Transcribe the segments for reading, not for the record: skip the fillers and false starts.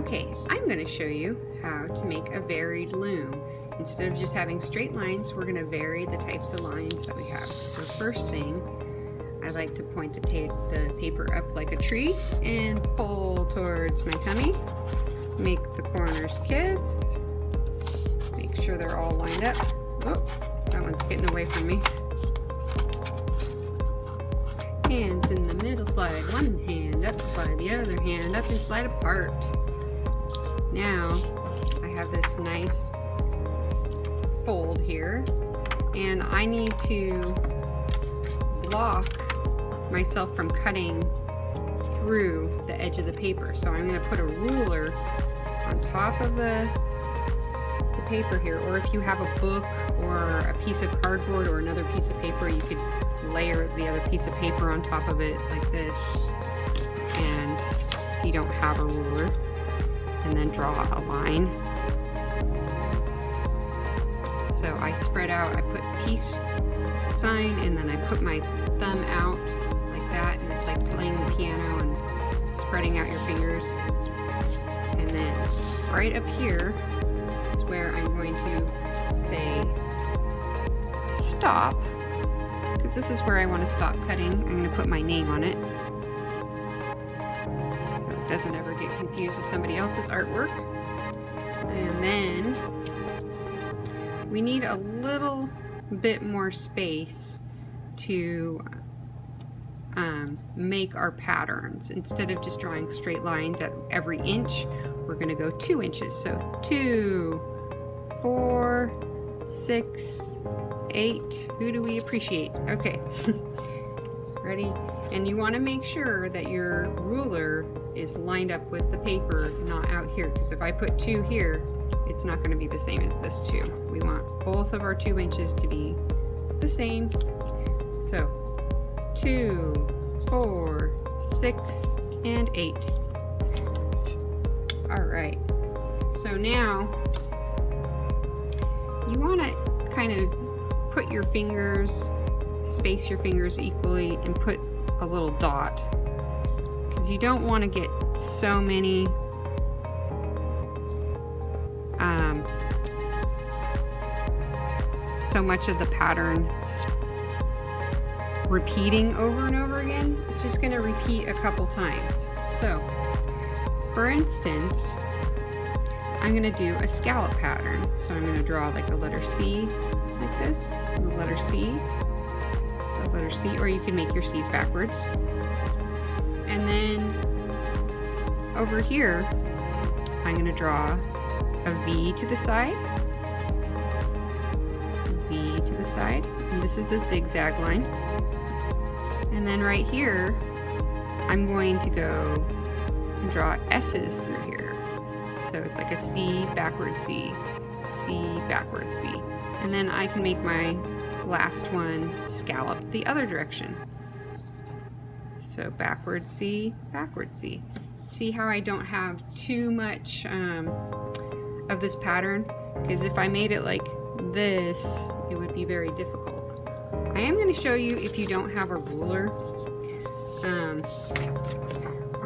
Okay, I'm going to show you how to make a varied loom. Instead of just having straight lines, we're going to vary the types of lines that we have. So first thing, I like to point the paper up like a tree and pull towards my tummy. Make the corners kiss. Make sure they're all lined up. Oh, that one's getting away from me. Hands in the middle, slide one hand up, slide the other hand up and slide apart. Now I have this nice fold here and I need to block myself from cutting through the edge of the paper. So I'm going to put a ruler on top of the paper here, or if you have a book or a piece of cardboard or another piece of paper, you could layer the other piece of paper on top of it like this. And if you don't have a ruler, and then draw a line. So I spread out, I put peace sign, and then I put my thumb out like that, and it's like playing the piano and spreading out your fingers. And then right up here is where I'm going to say stop, because this is where I want to stop cutting. I'm going to put my name on it so it doesn't ever get confused with somebody else's artwork. And then we need a little bit more space to make our patterns. Instead of just drawing straight lines at every inch, we're going to go 2 inches. So 2, 4, 6, 8. Who do we appreciate? Okay. Ready? And you want to make sure that your ruler is lined up with the paper, not out here, because if I put 2 here, it's not going to be the same as this 2. We want both of our 2 inches to be the same. So 2, 4, 6, and 8. Alright, so now you want to kind of put your fingers, space your fingers equally, and put a little dot, because you don't want to get so many so much of the pattern repeating over and over again. It's just going to repeat a couple times. So for instance, I'm going to do a scallop pattern. So I'm going to draw like a letter C like this, and the letter C, a letter C, or you can make your C's backwards. And then over here, I'm going to draw a V to the side, V to the side, and this is a zigzag line. And then right here, I'm going to go and draw S's through here. So it's like a C, backward C, C, backward C. And then I can make my last one scallop the other direction. So backward C, backward C. See how I don't have too much of this pattern? Because if I made it like this, it would be very difficult. I am going to show you, if you don't have a ruler,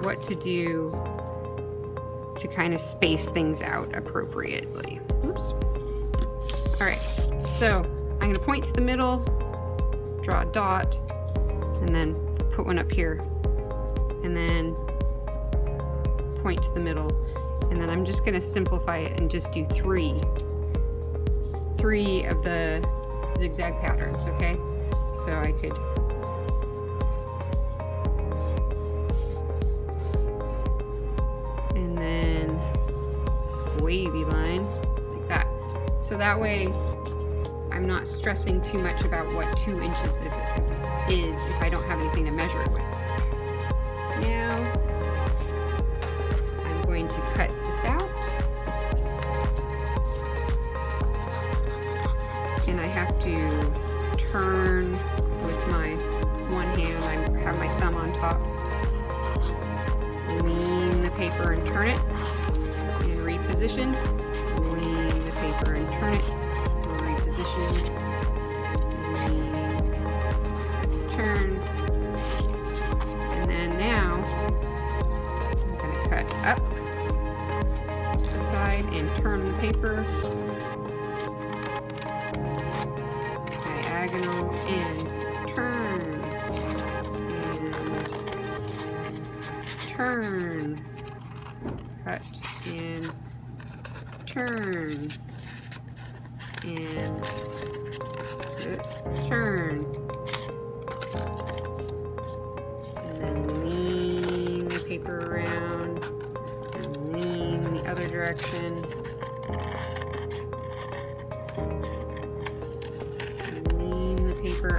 what to do to kind of space things out appropriately. Oops. Alright, so I'm going to point to the middle, draw a dot, and then put one up here, and then point to the middle, and then I'm just going to simplify it and just do 3 of the zigzag patterns, okay? So I could and then wavy line like that. So that way I'm not stressing too much about what 2 inches is if I don't have anything to measure it with. Now I'm going to cut this out. And I have to turn with my one hand. I have my thumb on top. Lean the paper and turn it. And reposition. Lean the paper and turn it. Reposition. Lean. Turn. And then now I'm going to cut up turn, cut and turn, and turn, and then lean the paper around and lean the other direction.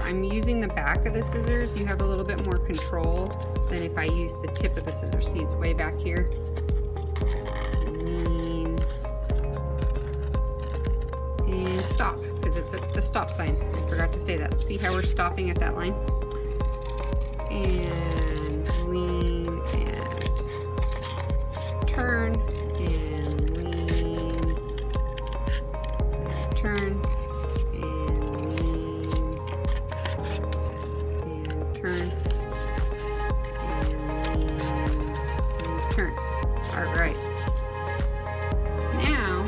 I'm using the back of the scissors. You have a little bit more control than if I use the tip of the scissors. See, it's way back here. Lean. And stop, because it's at the stop sign. I forgot to say that. See how we're stopping at that line? And lean and turn and lean and turn. Alright, now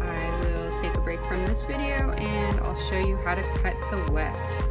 I will take a break from this video and I'll show you how to cut the weft.